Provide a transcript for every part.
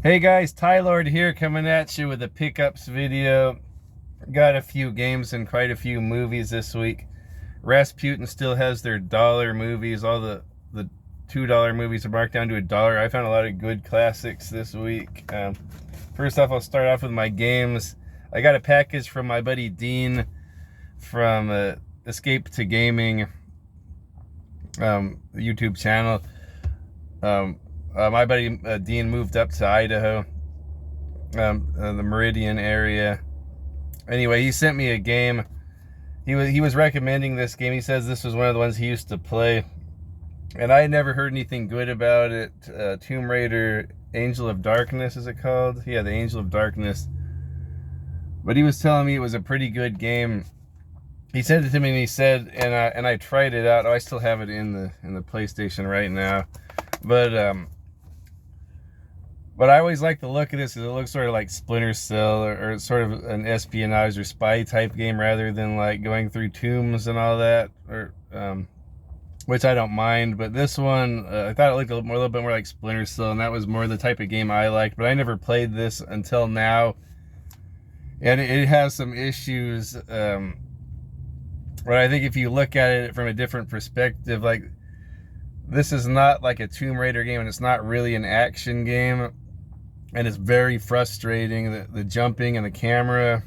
Hey guys, Tylord here coming at you with a pickups video. Got a few games and quite a few movies this week. Rasputin still has their dollar movies. All the $2 movies are marked down to $1. I found a lot of good classics this week. First off, I'll start off with my games. I got a package from my buddy Dean from Escape to Gaming YouTube channel. My buddy Dean moved up to Idaho, the Meridian area. Anyway, he sent me a game. He was recommending this game. He says this was one of the ones he used to play, and I had never heard anything good about it. Tomb Raider, Angel of Darkness, is it called? Yeah, the Angel of Darkness. But he was telling me it was a pretty good game. He sent it to me, and he said, and I tried it out. Oh, I still have it in the PlayStation right now, But I always like the look of this because it looks sort of like Splinter Cell or sort of an espionage or spy type game rather than like going through tombs and all that, or which I don't mind. But this one, I thought it looked a little bit more like Splinter Cell, and that was more the type of game I liked. But I never played this until now, and it has some issues. But I think if you look at it from a different perspective, like this is not like a Tomb Raider game, and it's not really an action game. And it's very frustrating, the jumping and the camera,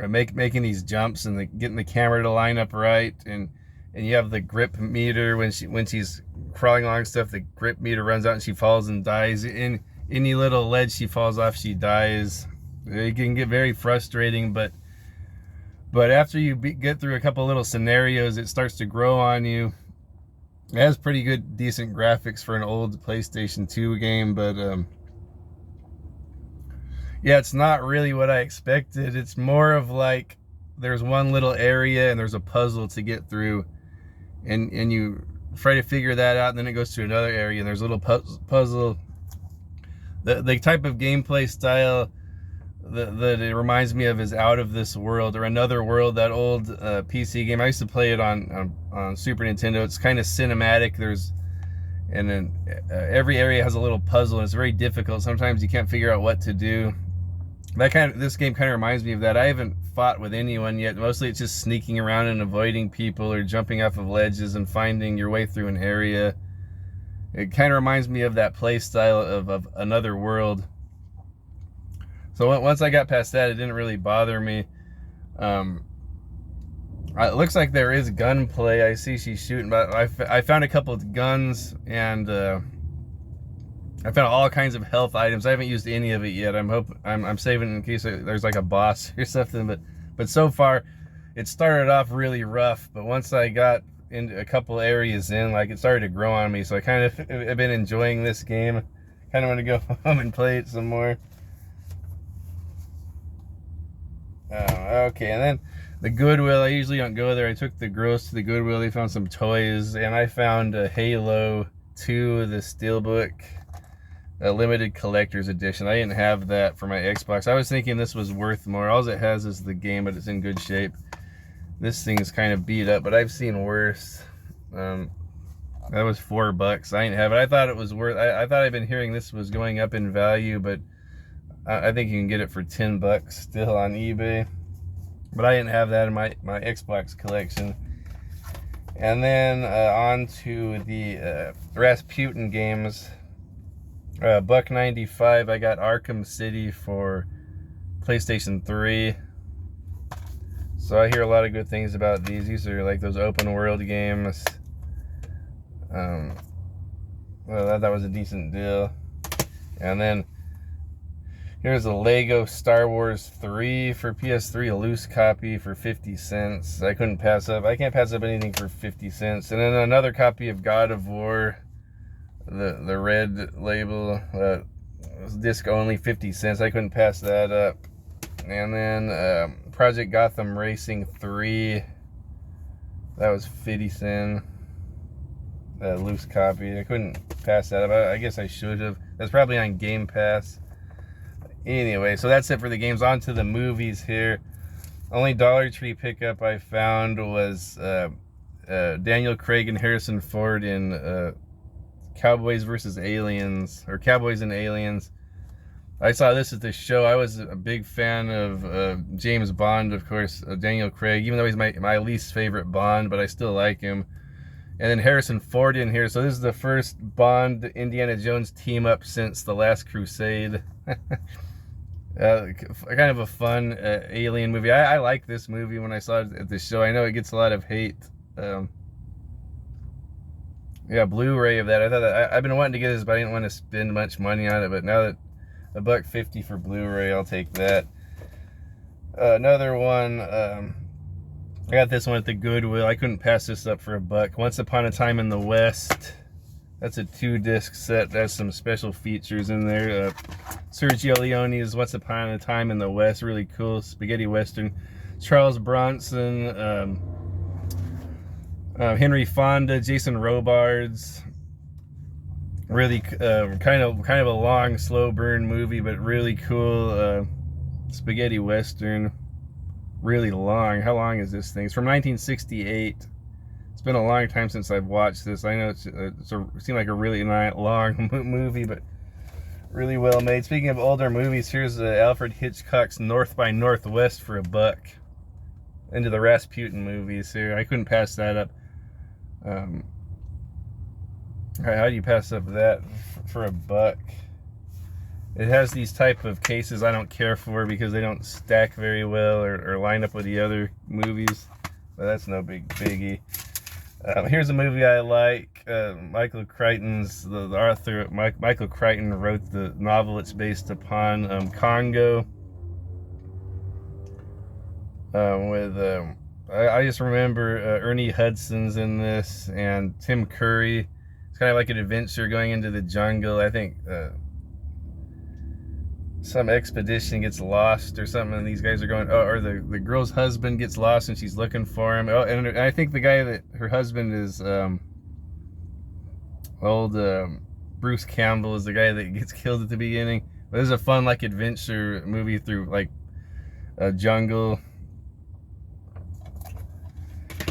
making these jumps and getting the camera to line up right, and you have the grip meter when she's crawling along stuff. The grip meter runs out and she falls and dies. In any little ledge she falls off, she dies. It can get very frustrating, but after you get through a couple little scenarios, it starts to grow on you. It has pretty good, decent graphics for an old PlayStation 2 game, but yeah, it's not really what I expected. It's more of like there's one little area and there's a puzzle to get through, and you try to figure that out, and then it goes to another area and there's a little puzzle. The type of gameplay style that it reminds me of is Out of This World or Another World, that old PC game. I used to play it on Super Nintendo. It's kind of cinematic. And then every area has a little puzzle, and it's very difficult. Sometimes you can't figure out what to do. This game kind of reminds me of that. I haven't fought with anyone yet. Mostly it's just sneaking around and avoiding people or jumping off of ledges and finding your way through an area. It kind of reminds me of that play style of Another World. So once I got past that, it didn't really bother me. It looks like there is gunplay. I see she's shooting, but I found a couple of guns, and I found all kinds of health items. I haven't used any of it yet. I'm saving in case there's like a boss or something. But so far, it started off really rough. But once I got into a couple areas in, like, it started to grow on me. So I kind of have been enjoying this game. Kind of want to go home and play it some more. Okay, and then the Goodwill. I usually don't go there. I took the girls to the Goodwill. They found some toys, and I found a Halo 2, the Steelbook, a limited collector's edition. I didn't have that for my Xbox. I was thinking this was worth more. All it has is the game, but it's in good shape. This thing's kind of beat up, but I've seen worse. That was $4. I didn't have it. I thought it was worth. I thought I'd been hearing this was going up in value, but I think you can get it for $10 still on eBay. But I didn't have that in my Xbox collection. And then on to the Rasputin games. $1.95. I got Arkham City for PlayStation 3. So I hear a lot of good things about these. These are like those open world games. Well, that was a decent deal. And then here's a Lego Star Wars 3 for PS3, a loose copy for 50 cents. I can't pass up anything for 50 cents. And then another copy of God of War, the red label, disc only, 50 cents. I couldn't pass that up. And then Project Gotham Racing 3, that was 50 cents. Loose copy. I couldn't pass that up. I guess I should have. That's probably on Game Pass. Anyway, so that's it for the games. On to the movies here. Only Dollar Tree pickup I found was Daniel Craig and Harrison Ford in Cowboys versus Aliens, or Cowboys and Aliens. I saw this at the show. I was a big fan of James Bond, of course, Daniel Craig, even though he's my least favorite Bond, but I still like him. And then Harrison Ford in here. So this is the first Bond Indiana Jones team up since The Last Crusade. Kind of a fun alien movie. I like this movie when I saw it at the show. I know it gets a lot of hate. Yeah, Blu-ray of that. I thought that I've been wanting to get this, but I didn't want to spend much money on it. But now that $1.50 for Blu-ray, I'll take that. Another one. I got this one at the Goodwill. I couldn't pass this up for $1. Once Upon a Time in the West. That's a 2-disc set. That's some special features in there. Sergio Leone's Once Upon a Time in the West. Really cool spaghetti western. Charles Bronson. Henry Fonda. Jason Robards. Really kind of a long, slow burn movie, but really cool spaghetti western. Really long. How long is this thing? It's from 1968. It's been a long time since I've watched this. I know it seemed like a really long movie, but really well made. Speaking of older movies, here's Alfred Hitchcock's North by Northwest for $1. Into the Rasputin movies here. I couldn't pass that up. How do you pass up that for $1? It has these type of cases I don't care for because they don't stack very well or line up with the other movies. But that's no biggie. Here's a movie I like. Michael Crichton's, the author, Michael Crichton wrote the novel it's based upon, Congo. I just remember Ernie Hudson's in this, and Tim Curry. It's kind of like an adventure going into the jungle. I think some expedition gets lost or something, and these guys are going, or the girl's husband gets lost and she's looking for him. Oh, and I think the guy that her husband is old Bruce Campbell is the guy that gets killed at the beginning. But this is a fun like adventure movie through like a jungle.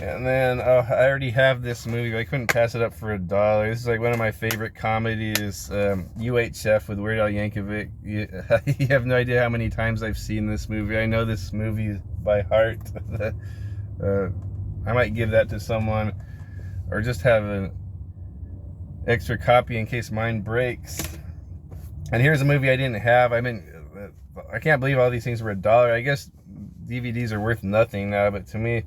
And then I already have this movie, but I couldn't pass it up for $1. This is like one of my favorite comedies, UHF with Weird Al Yankovic. You have no idea how many times I've seen this movie. I know this movie by heart. I might give that to someone, or just have an extra copy in case mine breaks. And here's a movie I didn't have. I can't believe all these things were $1. I guess DVDs are worth nothing now, but to me,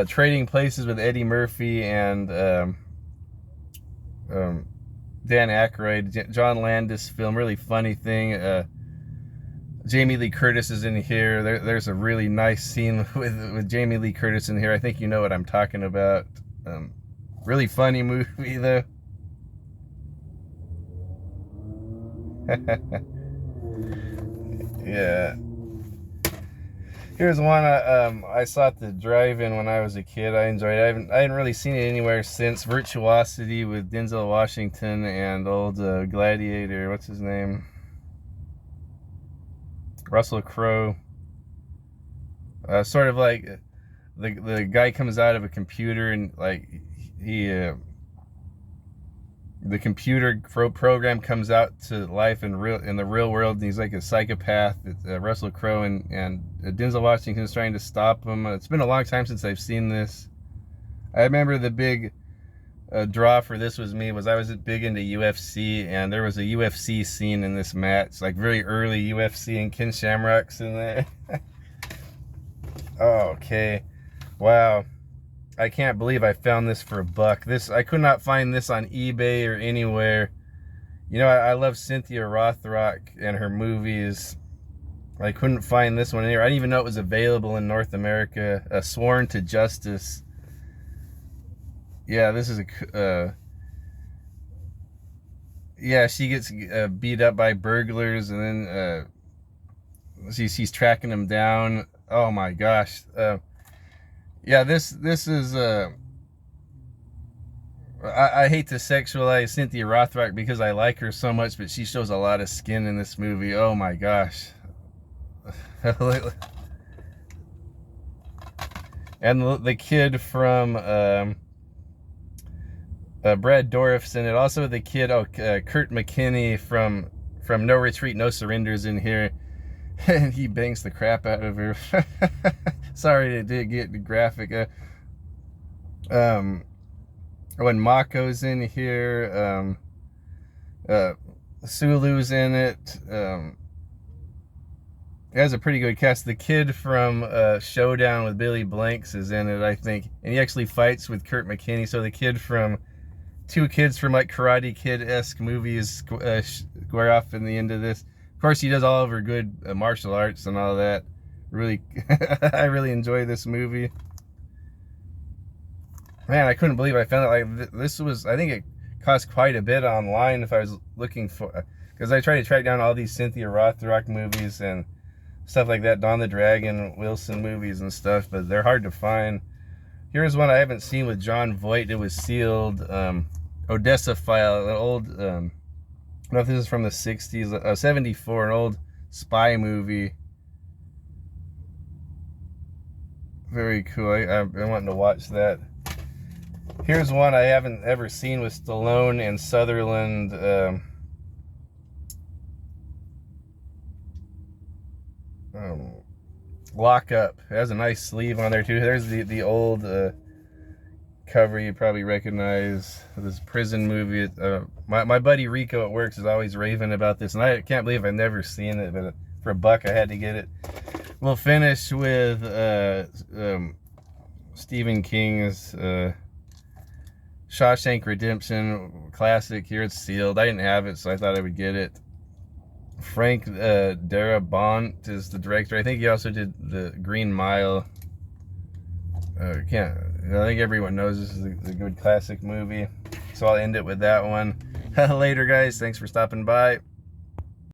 Trading Places with Eddie Murphy and Dan Aykroyd, John Landis film, really funny thing. Jamie Lee Curtis is in here. There's a really nice scene with Jamie Lee Curtis in here. I think you know what I'm talking about. Really funny movie though. Yeah. Here's one I saw at the drive-in when I was a kid. I enjoyed it. I hadn't really seen it anywhere since. Virtuosity with Denzel Washington and old Gladiator. What's his name? Russell Crowe. Sort of like the guy comes out of a computer and like the computer program comes out to life in the real world, and he's like a psychopath. Russell Crowe and Denzel Washington is trying to stop him. It's been a long time since I've seen this. I remember the big draw for this was I was big into UFC, and there was a UFC scene in this match, like very early UFC, and Ken Shamrock's in there. Oh, okay, wow. I can't believe I found this for $1. I could not find this on eBay or anywhere. You know, I love Cynthia Rothrock and her movies. I couldn't find this one anywhere. I didn't even know it was available in North America. Sworn to Justice. Yeah, this is yeah, she gets beat up by burglars, and then she's tracking them down. Oh my gosh. Yeah, this is I hate to sexualize Cynthia Rothrock because I like her so much, but she shows a lot of skin in this movie. Oh my gosh. And the kid from Brad Dourif's in it. Also the kid, Kurt McKinney from from No Retreat, No Surrender's in here, and he bangs the crap out of her. Sorry to get graphic. When Mako's in here, Sulu's in it. It has a pretty good cast. The kid from Showdown with Billy Blanks is in it, I think, and he actually fights with Kurt McKinney. So the kid from two kids from like Karate Kid-esque movies square off in the end of this. Of course, he does all of her good martial arts and all that. Really, I really enjoy this movie. Man, I couldn't believe I found it. Like this was, I think it cost quite a bit online if I was looking for, because I tried to track down all these Cynthia Rothrock movies and stuff like that, Don the Dragon Wilson movies and stuff, but they're hard to find. Here's one I haven't seen with John Voight. It was sealed. Odessa File, an old, I don't know if this is from the 60s, 74, an old spy movie. Very cool. I've been wanting to watch that. Here's one I haven't ever seen with Stallone and Sutherland. Lock Up. It has a nice sleeve on there too. There's the old cover you probably recognize. This prison movie. My buddy Rico at work is always raving about this, and I can't believe I've never seen it, but for $1 I had to get it. We'll finish with Stephen King's Shawshank Redemption classic. Here it's sealed. I didn't have it, so I thought I would get it. Frank Darabont is the director. I think he also did the Green Mile. I think everyone knows this is a good classic movie, so I'll end it with that one. Later, guys. Thanks for stopping by.